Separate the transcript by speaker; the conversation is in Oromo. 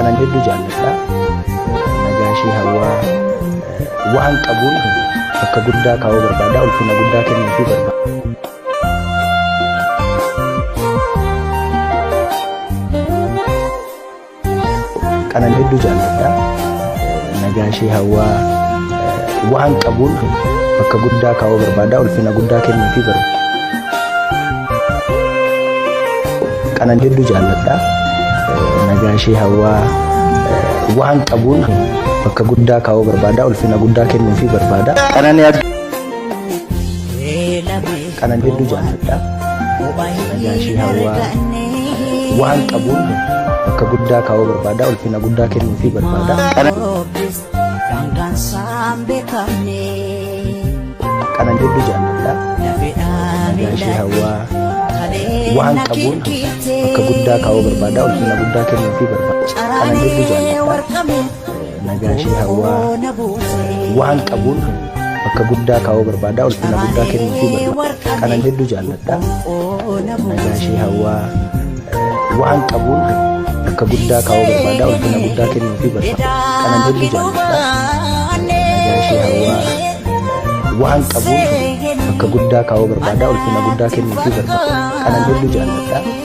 Speaker 1: kanan hedduu jaalladha. Nagaa ishee hawwaa waan qabuun bakka guddaa kaa'uu barbaada. Ulfina guddaa kennuufii barbaada. Kanan hedduu jaalladha. Nagaa ishee hawwaa waan qabuun bakka guddaa kaa'uu barbaada. Ulfina guddaa kennuufii barbaada. Kanan hedduu jaalladha. Nagaa ishee hawwaa waan qabuun bakka guddaa kaa'uu barbaada. Ulfina guddaa kennuufii barbaada. Kanan hedduu jaalladha. Nagaa ishee hawwaa waan qabuun bakka guddaa kaa'uu barbaada. Ulfina guddaa kennuufii barbaada. Kanan hedduu jaalladha. Nagaa ishee hawwaa waan qabuun bakka guddaa kaa'uu barbaada. Ulfina guddaa kennuufii barbaada. Kanan hedduu jaalladha. Nagaa ishee hawwaa waan qabuun bakka guddaa kaa'uu barbaada. Ulfina guddaa kennuufii barbaada. Kanan hedduu jaalladha. Nagaa ishee hawwaa waan qabuun bakka guddaa kaa'uu barbaada. Ulfina guddaa kennuufii barbaada. Kanan hedduu jaalladha. Nagaa ishee hawwaa waan qabuun bakka guddaa kaa'uu barbaada. Ulfina guddaa kennuufii barbaada. Kanan hedduu jaalladha.